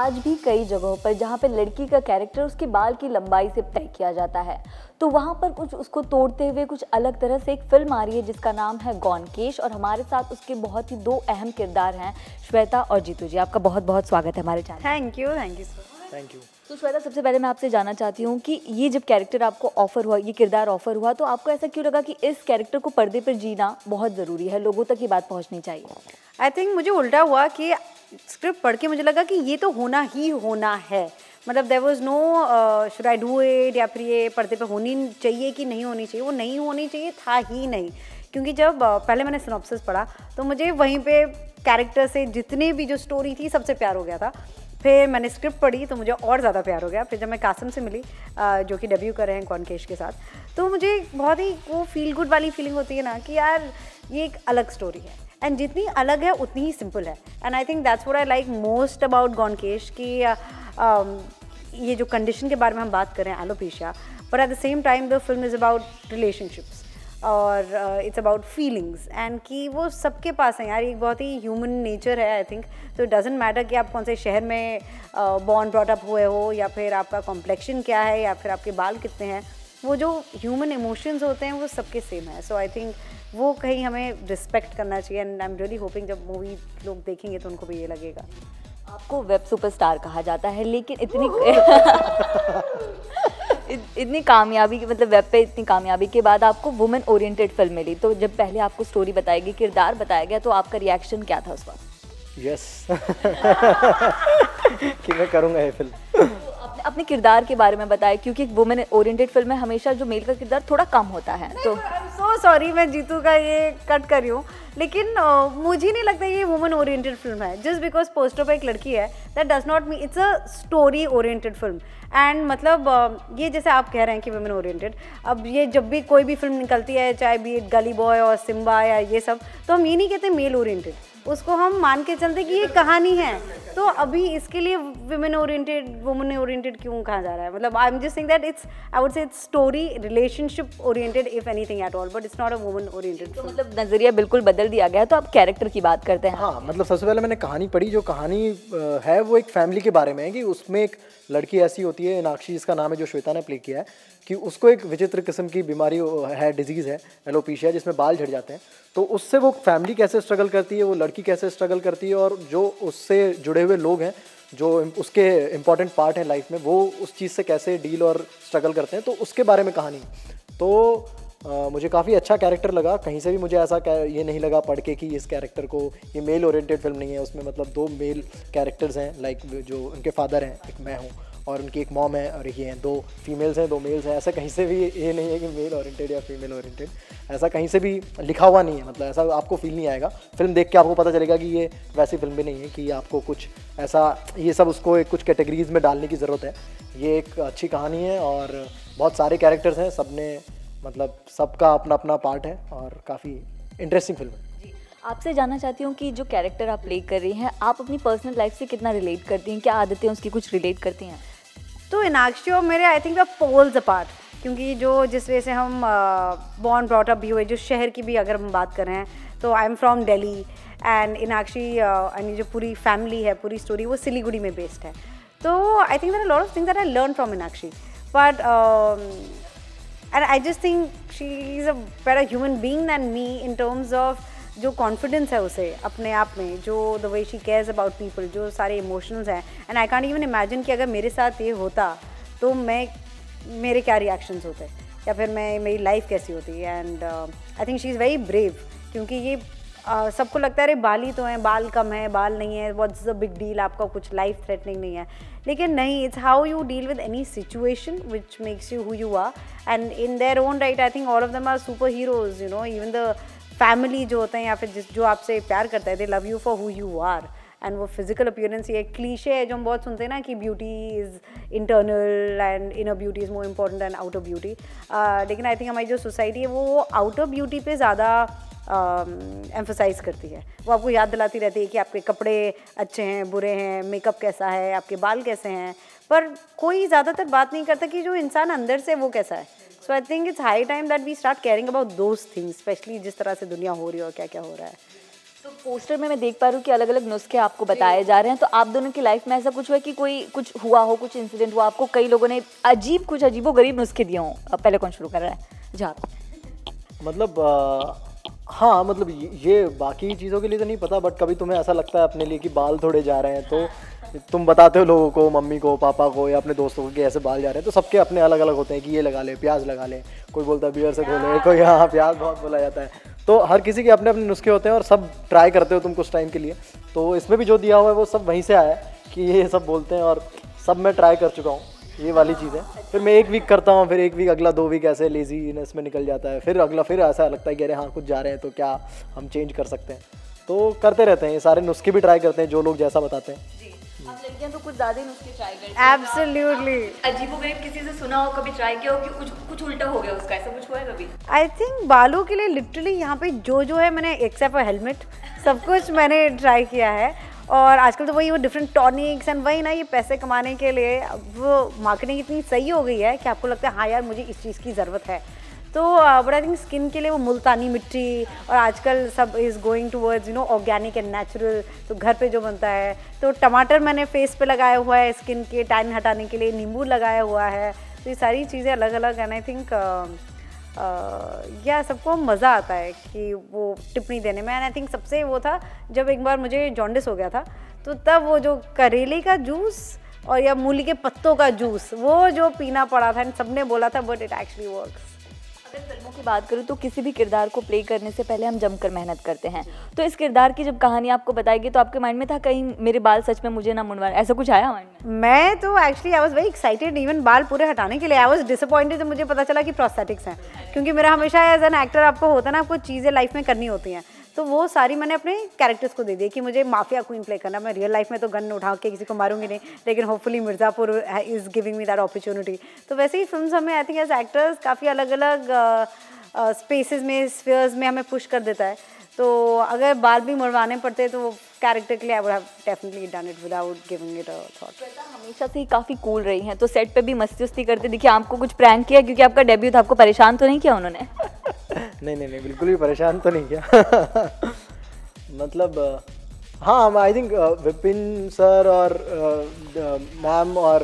आज भी कई जगहों पर जहाँ पे लड़की का कैरेक्टर उसके बाल की लंबाई से तय किया जाता है, तो वहाँ पर कुछ उसको तोड़ते हुए कुछ अलग तरह से एक फिल्म आ रही है जिसका नाम है गॉनकेश, और हमारे साथ उसके बहुत ही दो अहम किरदार हैं, श्वेता और जीतू जी। आपका बहुत बहुत स्वागत है हमारे channel. Thank you sir. Thank you. तो श्वेता, सबसे पहले मैं आपसे जानना चाहती हूँ कि ये जब कैरेक्टर आपको ऑफर हुआ, ये किरदार ऑफर हुआ, तो आपको ऐसा क्यों लगा कि इस कैरेक्टर को पर्दे पर जीना बहुत ज़रूरी है, लोगों तक ये बात पहुँचनी चाहिए? आई थिंक मुझे उल्टा हुआ कि स्क्रिप्ट पढ़ के मुझे लगा कि ये तो होना ही होना है। मतलब there was no should I do it, या फिर ये पर्दे पे होनी चाहिए कि नहीं होनी चाहिए। वो नहीं होनी चाहिए था ही नहीं, क्योंकि जब पहले मैंने सिनॉप्सिस पढ़ा तो मुझे वहीं पे कैरेक्टर से जितने भी जो स्टोरी थी सबसे प्यार हो गया था। फिर मैंने स्क्रिप्ट पढ़ी तो मुझे और ज़्यादा प्यार हो गया। फिर जब मैं कासिम से मिली जो कि डेब्यू कर रहे हैं गॉनकेश के साथ, तो मुझे बहुत ही वो फील गुड वाली फीलिंग होती है ना कि यार ये एक अलग स्टोरी है, एंड जितनी अलग है उतनी ही सिंपल है। And I think that's what I like most about गॉनकेश कि ये जो कंडीशन के बारे में हम बात कर रहे हैं, alopecia, but at the same time the film is about relationships और इट्स अबाउट फीलिंग्स, एंड कि वो सबके पास है यार। ये बहुत ही ह्यूमन नेचर है आई थिंक। तो इट डजेंट मैटर कि आप कौन से शहर में बॉर्न ब्रॉट अप हुए हो, या फिर आपका कॉम्प्लेक्शन क्या है, या फिर आपके बाल कितने हैं। वो जो ह्यूमन इमोशंस होते हैं वो सबके सेम है। सो आई थिंक वो कहीं हमें रिस्पेक्ट करना चाहिए, and I am really hoping जब मूवी लोग देखेंगे तो उनको भी ये लगेगा। आपको वेब सुपरस्टार कहा जाता है, लेकिन इतनी कामयाबी, मतलब वेब पे इतनी कामयाबी के बाद आपको वुमेन ओरिएंटेड फिल्म मिली, तो जब पहले आपको स्टोरी बताई गई, किरदार बताया गया, तो आपका रिएक्शन क्या था उस वक्त? यस कि मैं करूँगा ये फिल्म। तो अपने किरदार के बारे में बताएं, क्योंकि एक वुमेन ओरिएंटेड फिल्म में हमेशा जो मेल का किरदार थोड़ा कम होता है। तो सो सॉरी, मैं जीतू का ये कट कर रही हूँ, लेकिन मुझे नहीं लगता ये वुमेन ओरिएंटेड फिल्म है। जस्ट बिकॉज पोस्टर पे एक लड़की है, that does not mean it's a story oriented film. And मतलब ये जैसे आप कह रहे हैं कि वुमेन ओरिएंटेड, अब ये जब भी कोई भी फिल्म निकलती है, चाहे बी इट गली बॉय और सिम्बा या ये सब, तो हम ये नहीं कहते मेल ओरिएंटेड, उसको हम मान के चलते कि ये कहानी है। तो अभी इसके लिए वुमेन ओरिएंटेड क्यों कहा जा रहा है? मतलब I am just saying that it's, I would say it's story relationship oriented if anything at all, but it's not a women oriented. तो मतलब नजरिया बिल्कुल बदल दिया गया है। तो आप कैरेक्टर की बात करते हैं। हाँ, मतलब सबसे पहले मैंने कहानी पढ़ी। जो कहानी है वो एक फैमिली के बारे में है कि उसमें एक लड़की ऐसी होती है, मीनाक्षी जिसका नाम है, जो श्वेता ने प्ले किया है, कि उसको एक विचित्र किस्म की बीमारी है, डिजीज़ है एलोपेशिया, जिसमें बाल झड़ जाते हैं। तो उससे वो फैमिली कैसे स्ट्रगल करती है, वो लड़की कैसे स्ट्रगल करती है, और जो उससे जुड़े हुए लोग हैं, जो उसके इम्पॉर्टेंट पार्ट हैं लाइफ में, वो उस चीज़ से कैसे डील और स्ट्रगल करते हैं, तो उसके बारे में कहानी। तो मुझे काफ़ी अच्छा कैरेक्टर लगा। कहीं से भी मुझे ऐसा ये नहीं लगा पढ़ के कि इस कैरेक्टर को, ये मेल ओरिएंटेड फिल्म नहीं है। उसमें मतलब दो मेल कैरेक्टर्स हैं, लाइक जो उनके फादर हैं, एक मैं हूँ और उनकी एक मॉम है, और ये हैं दो फीमेल्स हैं, दो मेल्स हैं। ऐसा कहीं से भी ये नहीं है कि मेल ओरिएंटेड या फीमेल ओरिएंटेड, ऐसा कहीं से भी लिखा हुआ नहीं है। मतलब ऐसा आपको फील नहीं आएगा। फिल्म देख के आपको पता चलेगा कि ये वैसी फिल्म भी नहीं है कि आपको कुछ ऐसा ये सब उसको एक कुछ कैटेगरीज में डालने की ज़रूरत है। ये एक अच्छी कहानी है और बहुत सारे कैरेक्टर्स हैं, सब ने मतलब सबका अपना अपना पार्ट है, और काफ़ी इंटरेस्टिंग फिल्म है। आपसे जानना चाहती हूँ कि जो कैरेक्टर आप प्ले कर रही हैं, आप अपनी पर्सनल लाइफ से कितना रिलेट करती हैं? क्या आदतें उसकी कुछ रिलेट करती हैं? तो मीनाक्षी और मेरे I think the poles apart, क्योंकि जो जिस वजह से हम बॉर्न ब्रॉट अप भी हुए, जो शहर की भी अगर हम बात कर रहे हैं, तो I am from Delhi, and Meenakshi यानी जो पूरी फैमिली है, पूरी स्टोरी वो सिलीगुड़ी में बेस्ड है। तो I think there are lot of things that I learn from Meenakshi, but and I just think she is a better human being than me in terms of जो कॉन्फिडेंस है उसे अपने आप में, जो the way she cares about people, जो सारे emotions हैं। And I can't even imagine कि अगर मेरे साथ ये होता तो मेरे क्या रिएक्शंस होते, या फिर मेरी लाइफ कैसी होती। And I think she is very brave, क्योंकि ये सबको लगता है अरे बाल ही तो हैं, बाल कम है, बाल नहीं है, व्हाट्स द बिग डील, आपका कुछ लाइफ थ्रेटनिंग नहीं है। लेकिन नहीं, it's how you deal with any situation which makes you who you are, and in their own right I think all of them are super heroes, you know. Even the family जो होते हैं, या फिर जो आपसे प्यार करता है, they love you for who you are. And वो फिजिकल अपीयरेंस, ये क्लीशे है जो हम बहुत सुनते हैं ना कि beauty is internal and inner beauty is more important than outer beauty. लेकिन आई थिंक हमारी जो सोसाइटी है वो आउटर ब्यूटी पे ज़्यादा एम्फसाइज करती है। वो आपको याद दिलाती रहती है कि आपके कपड़े अच्छे हैं, बुरे हैं, मेकअप कैसा है, आपके बाल कैसे हैं, पर कोई ज़्यादातर बात नहीं करता कि जो इंसान अंदर से वो कैसा है। So I think it's high time that we start caring about those things, especially जिस तरह से दुनिया हो रही है और क्या क्या हो रहा है। तो पोस्टर में मैं देख पा रही हूँ कि अलग अलग नुस्खे आपको बताए जा रहे हैं, तो आप दोनों की लाइफ में ऐसा कुछ हुआ कि कोई कुछ हुआ हो, कुछ इंसिडेंट हुआ आपको, कई लोगों ने कुछ अजीबोगरीब नुस्खे दिए हों? अब पहले कौन शुरू कर रहा है? जहाँ मतलब हाँ, मतलब ये बाकी चीज़ों के लिए तो नहीं पता, बट कभी तुम्हें ऐसा लगता है अपने लिए कि बाल थोड़े जा रहे हैं, तो तुम बताते हो लोगों को, मम्मी को, पापा को या अपने दोस्तों को कि ऐसे बाल जा रहे हैं, तो सबके अपने अलग अलग होते हैं कि ये लगा ले, प्याज लगा ले, कोई बोलता है बियर से खोले, कोई हाँ प्याज बहुत बोला जाता है, तो हर किसी के अपने अपने नुस्खे होते हैं और सब ट्राई करते हो तुम कुछ टाइम के लिए। तो इसमें भी जो दिया हुआ है वो सब वहीं से आया है कि ये सब बोलते हैं और सब मैं ट्राई कर चुका हूँ, ये वाली चीज़ है। फिर मैं 1 वीक करता हूँ, फिर 1 वीक, अगला 2 वीक ऐसे लेजीनेस में निकल जाता है, फिर अगला फिर ऐसा लगता है कि अरे हाँ कुछ जा रहे हैं तो क्या हम चेंज कर सकते हैं, तो करते रहते हैं ये सारे नुस्खे भी ट्राई करते हैं जो लोग जैसा बताते हैं। आप लड़कियां तो कुछ ज्यादा ही नुस्खे ट्राई करती हैं। एब्सोल्युटली। अजीबोगरीब किसी से सुना हो, कभी ट्राई किया हो कि कुछ उल्टा हो गया उसका, ऐसा कुछ हुआ है कभी? आई थिंक बालों के लिए लिटरली यहाँ पे जो है मैंने एक्सेप्ट फॉर हेलमेट सब कुछ मैंने ट्राई किया है। और आजकल तो वही वो डिफरेंट टॉनिक्स एंड वही ना, ये पैसे कमाने के लिए वो मार्केटिंग इतनी सही हो गई है कि आपको लगता है हाँ यार मुझे इस चीज़ की ज़रूरत है। तो बट आई थिंक स्किन के लिए वो मुल्तानी मिट्टी और आजकल सब is going towards organic and natural, तो घर पे जो बनता है। तो टमाटर मैंने फेस पे लगाया हुआ है स्किन के टैन हटाने के लिए, नींबू लगाया हुआ है, तो ये सारी चीज़ें अलग अलग एंड आई थिंक या सबको मज़ा आता है कि वो टिप्पणी देने में। एंड आई थिंक सबसे वो था जब एक बार मुझे जॉन्डिस हो गया था, तो तब वो जो करेले का जूस और या मूली के पत्तों का जूस वो जो पीना पड़ा था, सबने बोला था बट इट एक्चुअली वर्क्स। अगर फिल्मों की बात करूँ तो किसी भी किरदार को प्ले करने से पहले हम जमकर मेहनत करते हैं, तो इस किरदार की जब कहानी आपको बताई गई तो आपके माइंड में था कहीं मेरे बाल सच में मुझे ना मुंडवा, ऐसा कुछ आया माइंड में? मैं तो actually I was very excited even बाल पूरे हटाने के लिए। आई वाज डिसअपॉइंटेड जब मुझे पता चला कि प्रोस्थेटिक्स हैं, क्योंकि मेरा हमेशा एज एन एक्टर आपको होता है ना, आपको चीज़ें लाइफ में करनी होती हैं, तो वो सारी मैंने अपने कैरेक्टर्स को दे दी कि मुझे माफिया क्वीन प्ले करना। मैं रियल लाइफ में तो गन उठा के किसी को मारूंगी नहीं, लेकिन hopefully Mirzapur is giving me that opportunity. तो वैसे ही फिल्म्स हमें आई थिंक एज एक्टर्स काफ़ी अलग अलग स्पेसेस में, स्फीयर्स में हमें पुश कर देता है। तो अगर बाल भी मुड़वाने पड़ते तो वो कैरेक्टर के लिए I would have definitely done it without giving it a thought. Shweta हमेशा से ही काफ़ी कूल रही हैं, तो सेट पे भी मस्ती करते दिखिए, आपको कुछ प्रैंक किया क्योंकि आपका डेब्यू था, आपको परेशान तो नहीं किया उन्होंने? नहीं, बिल्कुल भी परेशान तो नहीं किया। मतलब हाँ, आई थिंक विपिन सर और मैम और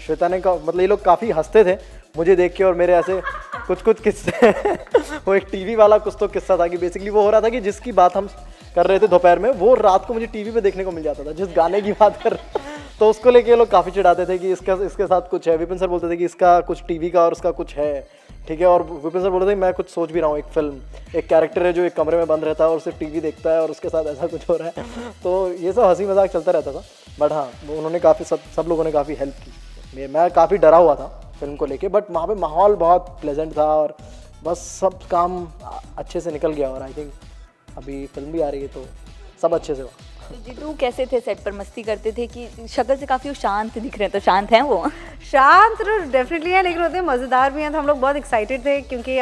श्वेता ने मतलब ये लोग काफ़ी हंसते थे मुझे देख के, और मेरे ऐसे कुछ किस्से वो एक टीवी वाला कुछ तो किस्सा था कि बेसिकली वो हो रहा था कि जिसकी बात हम कर रहे थे दोपहर में, वो रात को मुझे टीवी पे देखने को मिल जाता था, जिस गाने की बात कर रहे, तो उसको लेके ये लोग काफ़ी चिढ़ाते थे कि इसके साथ कुछ है। विपिन सर बोलते थे कि इसका कुछ टीवी का और उसका कुछ है, ठीक है, और विपिन सर बोलते थे मैं कुछ सोच भी रहा हूँ, एक फिल्म, एक कैरेक्टर है जो एक कमरे में बंद रहता है और सिर्फ टीवी देखता है और उसके साथ ऐसा कुछ हो रहा है। तो ये सब हंसी मजाक चलता रहता था, बट हाँ उन्होंने काफ़ी सब लोगों ने काफ़ी हेल्प की। मैं काफ़ी डरा हुआ था फिल्म को लेके, बट वहाँ पे माहौल बहुत प्लेजेंट था और बस सब काम अच्छे से निकल गया, और आई थिंक अभी फिल्म भी आ रही है तो सब अच्छे से हुआ। तो जीतू कैसे थे सेट पर, मस्ती करते थे कि शक्ल से काफ़ी शांत दिख रहे हैं, तो शांत हैं वो? शांत तो डेफिनेटली है, लेकिन होते हैं मज़ेदार भी हैं। तो हम लोग बहुत एक्साइटेड थे क्योंकि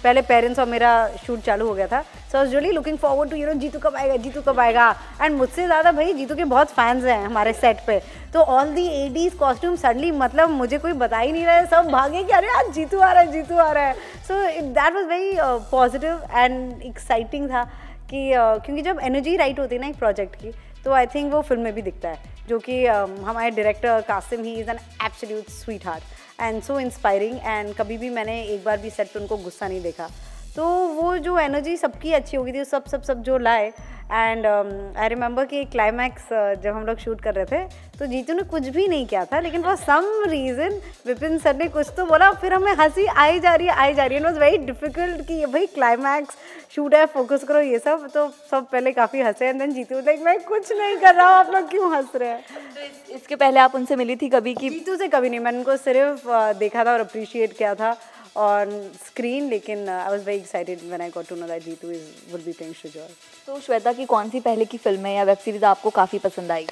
पहले पेरेंट्स और मेरा शूट चालू हो गया था, so I was really looking forward to Jitu कब आएगा, जीतू कब आएगा। एंड मुझसे ज़्यादा भाई जीतू के बहुत फैंस हैं हमारे सेट पे, तो all the ADs costume suddenly मतलब मुझे कोई बता ही नहीं रहा है, सब भागे कि अरे आज जीतू आ रहा है, जीतू आ रहा है। सो that was very positive and exciting था कि क्योंकि जब एनर्जी राइट होती है ना एक प्रोजेक्ट की, तो आई थिंक वो फिल्म में भी दिखता है, जो कि हमारे director Qasim, he is an absolute sweet heart and so inspiring. And कभी भी मैंने एक बार भी सेट पे उनको गुस्सा नहीं देखा, तो वो जो एनर्जी सबकी अच्छी हो गई थी, सब जो लाए। एंड आई रिमेंबर कि क्लाइमैक्स जब हम लोग शूट कर रहे थे तो जीतू ने कुछ भी नहीं किया था, लेकिन for some reason Vipin sir ने कुछ तो बोला, फिर हमें हंसी आई जा रही है। इट वॉज वेरी डिफिकल्ट कि भाई क्लाइमैक्स शूट है, फोकस करो, ये सब। तो सब पहले काफ़ी हंसे एंड देन जीतू लाइक मैं कुछ नहीं कर रहा हूँ, आप लोग क्यों हंस रहे हैं। तो इसके पहले आप उनसे मिली थी कभी? कि जीतू से कभी नहीं, मैंने उनको सिर्फ देखा था और अप्रिशिएट किया था ऑन स्क्रीन, लेकिन I was very excited when I got to know that Jitu would be playing Shujaat. तो श्वेता की कौन सी पहले की फिल्में या वेब सीरीज आपको काफ़ी पसंद आई?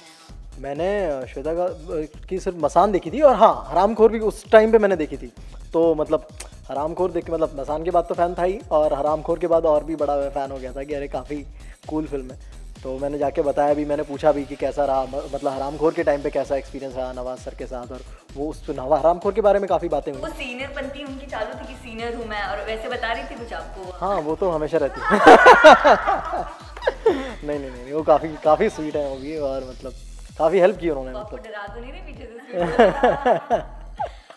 मैंने श्वेता की सिर्फ मसान देखी थी, और हाँ हरामखोर भी उस टाइम पे मैंने देखी थी। तो मतलब हरामखोर देख के मतलब मसान के बाद तो फ़ैन था ही, और हरामखोर के बाद और भी बड़ा फ़ैन हो गया था कि अरे काफ़ी कूल फिल्म है। तो मैंने जाके बताया भी, मैंने पूछा भी कि कैसा रहा, मतलब हरामखोर के टाइम पे कैसा एक्सपीरियंस रहा नवाज सर के साथ, और वो उस हरामखोर के बारे में काफ़ी बातें हुई। वो सीनियर बनती उनकी चालू थी कि सीनियर हूँ मैं, और वैसे बता रही थी कुछ आपको? हाँ वो तो हमेशा रहती है। नहीं नहीं नहीं, वो काफ़ी काफ़ी स्वीट है वो भी, और मतलब काफ़ी हेल्प की उन्होंने, मतलब डरा तो नहीं रहे पीछे से?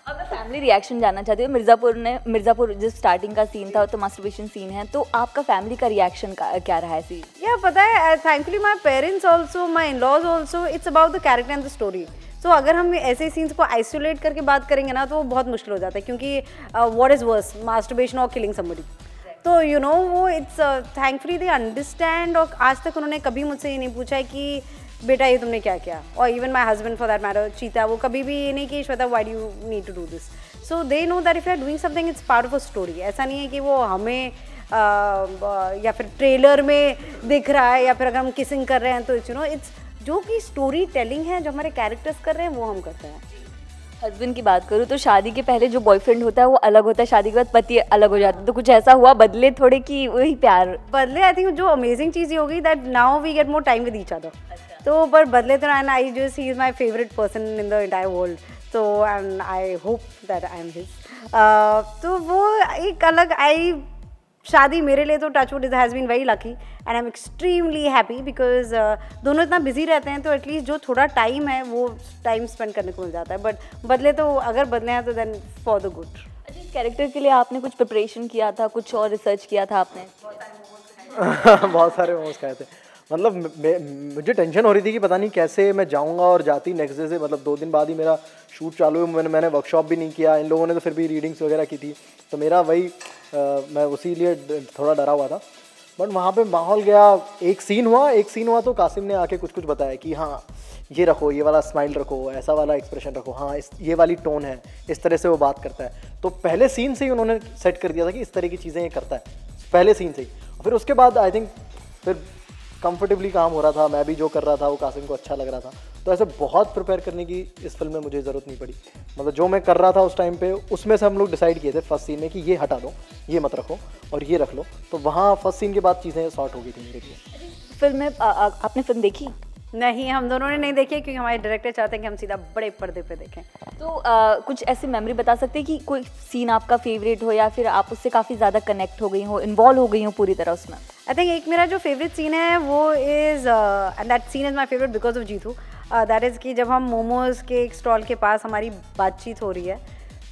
अब मैं फैमिली रिएक्शन जानना चाहती हूँ। मिर्ज़ापुर जो स्टार्टिंग का सीन था तो मास्टरबेशन सीन है, तो आपका फैमिली का रिएक्शन क्या रहा है सीन? या पता है, thankfully my parents also, my in laws also, it's about the character and the story. तो अगर हम ऐसे सीन्स को आइसोलेट करके बात करेंगे ना तो वो बहुत मुश्किल हो जाता है, क्योंकि व्हाट इज़ वर्स, मास्टरबेशन और किलिंग समबडी। तो यू नो वो इट्स थैंकफुली दे अंडरस्टैंड, और आज तक उन्होंने कभी मुझसे ये नहीं पूछा है कि बेटा ये तुमने क्या किया, और even my husband for that matter Cheeta, वो कभी भी ये नहीं कि Shweta why do you need to do this. So they know that if you are doing something it's part of a story. ऐसा नहीं है कि वो हमें या फिर ट्रेलर में दिख रहा है, या फिर अगर हम किसिंग कर रहे हैं तो इट्स यू नो इट्स जो कि स्टोरी टेलिंग है, जो हमारे कैरेक्टर्स कर रहे हैं वो हम करते हैं। हस्बैंड की बात करूँ तो शादी के पहले जो बॉयफ्रेंड होता है वो अलग होता है, शादी के बाद पति अलग हो जाता है, तो कुछ ऐसा हुआ बदले थोड़े कि वही प्यार बदले? आई थिंक जो अमेजिंग चीज़ ये होगी that now we get more time with each other. तो पर बदले तो and I just he is my favourite person in the entire world, तो and I hope that I am his. तो वो एक अलग शादी मेरे लिए तो touch wood it has been very lucky and I am extremely happy, because दोनों इतना बिजी रहते हैं तो एटलीस्ट जो थोड़ा टाइम है वो टाइम स्पेंड करने को मिल जाता है। बट बदले तो अगर बदले हैं तो देन फॉर द गुड। अच्छा, इस कैरेक्टर के लिए आपने कुछ प्रिपरेशन किया था, कुछ और रिसर्च किया था आपने? बहुत सारे मोमोज खाए थे, मतलब मुझे टेंशन हो रही थी कि पता नहीं कैसे मैं जाऊंगा, और जाती नेक्स्ट डे से मतलब 2 दिन बाद ही मेरा शूट चालू है। मैंने वर्कशॉप भी नहीं किया, इन लोगों ने तो फिर भी रीडिंग्स वगैरह की थी, तो मेरा वही मैं उसी लिए थोड़ा डरा हुआ था। बट वहाँ पे माहौल गया, एक सीन हुआ तो कासिम ने आके कुछ बताया कि हाँ ये रखो, ये वाला स्माइल रखो, ऐसा वाला एक्सप्रेशन रखो, हाँ ये वाली टोन है, इस तरह से वो बात करता है। तो पहले सीन से ही उन्होंने सेट कर दिया था कि इस तरह की चीज़ें ये करता है, पहले सीन से ही। फिर उसके बाद आई थिंक फिर कंफर्टेबली काम हो रहा था, मैं भी जो कर रहा था वो कासिम को अच्छा लग रहा था, तो ऐसे बहुत प्रिपेयर करने की इस फिल्म में मुझे ज़रूरत नहीं पड़ी। मतलब जो मैं कर रहा था उस टाइम पे, उसमें से हम लोग डिसाइड किए थे फर्स्ट सीन में कि ये हटा दो, ये मत रखो और ये रख लो, तो वहाँ फर्स्ट सीन के बाद चीज़ें सॉर्ट हो गई थी मेरे लिए। फिल्म में आपने फिल्म देखी? नहीं, हम दोनों ने नहीं देखी, क्योंकि हमारे डायरेक्टर चाहते हैं कि हम सीधा बड़े पर्दे पे देखें। तो कुछ ऐसी मेमोरी बता सकते हैं कि कोई सीन आपका फेवरेट हो, या फिर आप उससे काफ़ी ज़्यादा कनेक्ट हो गई हो, इन्वॉल्व हो गई हो पूरी तरह उसमें? आई थिंक एक मेरा जो फेवरेट सीन है वो is and that scene is my favourite because of Jitu. That is कि जब हम मोमोज़ के एक स्टॉल के पास हमारी बातचीत हो रही है,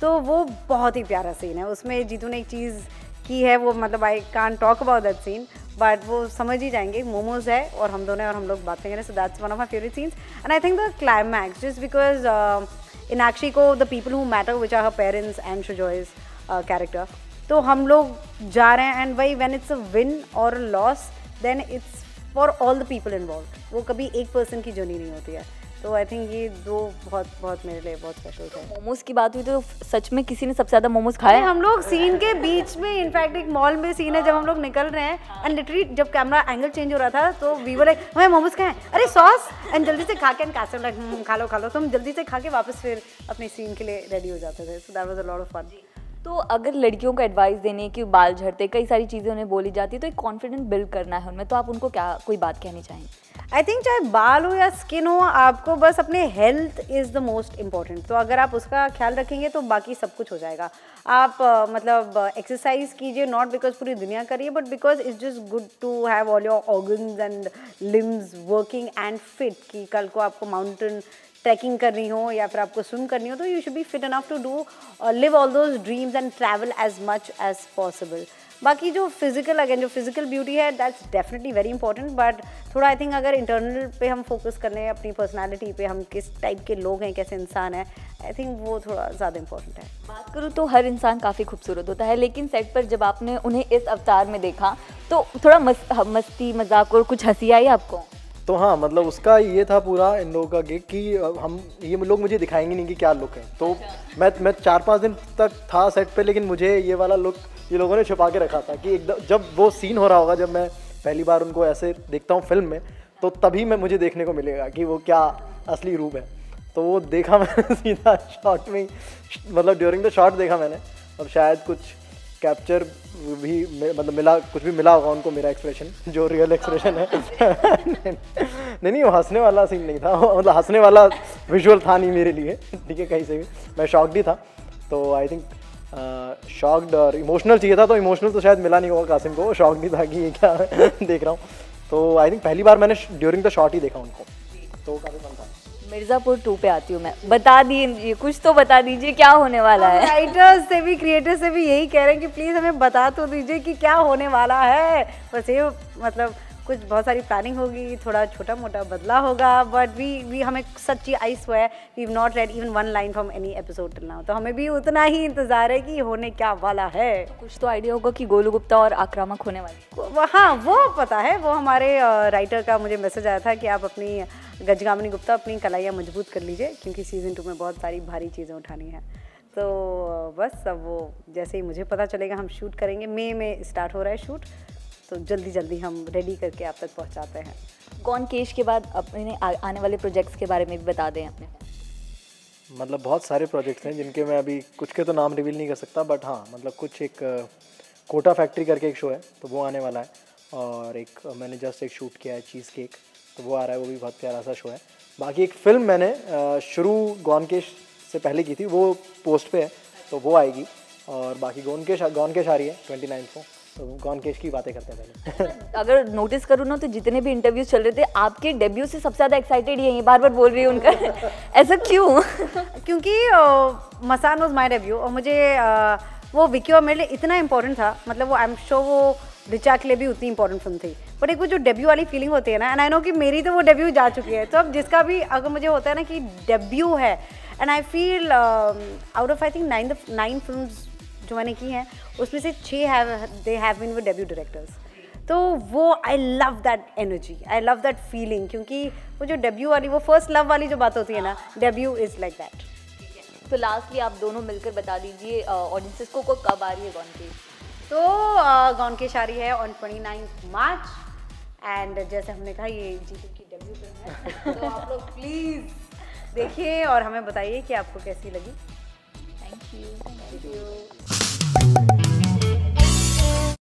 तो वो बहुत ही प्यारा सीन है। उसमें जीतू ने एक चीज़ की है, वो मतलब I can't talk about that scene, but वो समझ ही जाएंगे। मोमोज है और हम दोनों, और हम लोग बातें करें, so that's one of my favourite scenes. And I think the climax, just because Enakshi को the people who matter which are her parents and Shujoy's character, तो हम लोग जा रहे हैं, एंड वही when it's a win or loss then it's for all the people involve. वो कभी एक पर्सन की जर्नी नहीं होती है। तो आई थिंक ये दो बहुत मेरे लिए बहुत स्पेशल थे। मोमोज की बात हुई तो सच में किसी ने सबसे ज़्यादा मोमोज खाए? हम लोग सीन के बीच में, इनफैक्ट एक मॉल में सीन है जब हम लोग निकल रहे हैं, एंड लिटरली जब कैमरा एंगल चेंज हो रहा था तो वी वर लाइक हमें मोमोज खाएं, अरे सॉस, एंड जल्दी से खा के एंड कासिम लाइक खा लो, तो हम जल्दी से खा के वापस फिर अपने सीन के लिए रेडी हो जाते थे। So that was a lot of fun. तो अगर लड़कियों को एडवाइस देने कि बाल झड़ते, कई सारी चीज़ें उन्हें बोली जाती है, तो एक कॉन्फिडेंस बिल्ड करना है उनमें, तो आप उनको क्या कोई बात कहनी चाहेंगे? आई थिंक चाहे बाल हो या स्किन हो, आपको बस अपने health is the most important. तो अगर आप उसका ख्याल रखेंगे तो बाकी सब कुछ हो जाएगा। आप मतलब एक्सरसाइज कीजिए, नॉट बिकॉज पूरी दुनिया करिए, but because it's just good to have all your organs and limbs working and fit, कि कल को आपको माउंटेन ट्रैकिंग करनी हो या फिर आपको स्विम करनी हो, तो you should be fit enough to do live all those dreams and travel as much as possible. बाकी जो फिजिकल, अगेन जो फिजिकल ब्यूटी है, that's definitely very important, but थोड़ा आई थिंक अगर इंटरनल पे हम फोकस कर लें, अपनी पर्सनालिटी पे, हम किस टाइप के लोग हैं, कैसे इंसान है, आई थिंक वो थोड़ा ज़्यादा इंपॉर्टेंट है। बात करूँ तो हर इंसान काफ़ी खूबसूरत होता है, लेकिन सेट पर जब आपने उन्हें इस अवतार में देखा तो थोड़ा मस्ती मजाक और कुछ हंसी आई आपको? तो हाँ, मतलब उसका ये था पूरा इन लोगों का गिग कि हम ये लोग मुझे दिखाएंगे नहीं कि क्या लुक है। तो मैं 4-5 दिन तक था सेट पे, लेकिन मुझे ये वाला लुक ये लोगों ने छुपा के रखा था कि एकदम जब वो सीन हो रहा होगा, जब मैं पहली बार उनको ऐसे देखता हूँ फिल्म में, तो तभी मुझे देखने को मिलेगा कि वो क्या असली रूप है। तो वो देखा मैंने सीधा शॉट में, मतलब ड्यूरिंग द शॉट देखा मैंने, और शायद कुछ कैप्चर भी मतलब मिला, कुछ भी मिला होगा उनको मेरा एक्सप्रेशन, जो रियल एक्सप्रेशन है। नहीं, वो हंसने वाला सीन नहीं था, मतलब हंसने वाला विजुअल था नहीं मेरे लिए, ठीक है, कहीं से भी मैं शॉक्ड ही था। तो आई थिंक शॉक्ड और इमोशनल चाहिए था, तो इमोशनल तो शायद मिला नहीं होगा कासिम को, शॉक्ड ही था कि ये क्या देख रहा हूँ। तो आई थिंक पहली बार मैंने ड्यूरिंग द शॉट ही देखा उनको, तो काफ़ी फन था। मिर्ज़ापुर 2 पे आती हूँ मैं, बता दीजिए कुछ तो बता दीजिए क्या होने वाला है। राइटर्स से भी क्रिएटर्स से भी यही कह रहे हैं कि प्लीज़ हमें बता तो दीजिए कि क्या होने वाला है। बस ये मतलब कुछ बहुत सारी प्लानिंग होगी, थोड़ा छोटा मोटा बदला होगा, बट वी हमें सच्ची I swear we have not read even one line from any episode till now, तो हमें भी उतना ही इंतजार है कि होने क्या वाला है। कुछ तो आइडिया होगा कि गोलू गुप्ता और आक्रामक होने वाली। हाँ वो पता है, वो हमारे राइटर का मुझे मैसेज आया था कि आप अपनी गजगामिनी गुप्ता अपनी कलाइयाँ मजबूत कर लीजिए क्योंकि सीज़न 2 में बहुत सारी भारी चीज़ें उठानी है। तो बस अब वो जैसे ही मुझे पता चलेगा हम शूट करेंगे। मई में स्टार्ट हो रहा है शूट, तो जल्दी जल्दी हम रेडी करके आप तक पहुंचाते हैं। गॉनकेश के बाद अपने आने वाले प्रोजेक्ट्स के बारे में भी बता दें अपने। मतलब बहुत सारे प्रोजेक्ट्स हैं जिनके मैं अभी कुछ के तो नाम रिवील नहीं कर सकता, बट हाँ मतलब कुछ एक कोटा फैक्ट्री करके एक शो है तो वो आने वाला है, और एक मैंने जस्ट एक शूट किया है चीज़ केक, तो वो आ रहा है, वो भी बहुत प्यारा सा शो है। बाकी एक फ़िल्म मैंने शुरू गॉनकेश से पहले की थी, वो पोस्ट पे है तो वो आएगी, और बाकी गॉनकेश आ रही है 29 को, तो गॉनकेश की बातें करते हैं पहले। अगर नोटिस करूँ ना तो जितने भी इंटरव्यूज चल रहे थे आपके डेब्यू से सबसे ज़्यादा एक्साइटेड यही बार बार बोल रही है उनका। ऐसा क्यों? क्योंकि मसान वॉज माई डेब्यू, और मुझे वो विकी और मेरे लिए इतना इंपॉर्टेंट था, मतलब वो आई एम श्योर वो रिचा के लिए भी उतनी इंपॉर्टेंट फिल्म थी, बट एक वो जो डेब्यू वाली फीलिंग होती है ना, एंड आई नो कि मेरी तो वो डेब्यू जा चुकी है, तो अब जिसका भी अगर मुझे होता है ना कि डेब्यू है, and I feel out of I think 9 film जो मैंने की हैं उसमें से 6 they have been with debut directors, तो वो I love that energy, I love that feeling, क्योंकि वो जो डेब्यू वाली वो फर्स्ट लव वाली जो बात होती है ना, डेब्यू इज़ लाइक दैट। तो लास्टली आप दोनों मिलकर बता दीजिए ऑडियंसेस को कब आ रही है गॉनकेश? तो गॉनकेश आ रही है ऑन 29 मार्च, एंड जैसे हमने कहा ये जीतू की डेब्यू फिल्म है, तो आप लोग प्लीज़ देखिए और हमें बताइए कि आपको कैसी लगी। Thank you.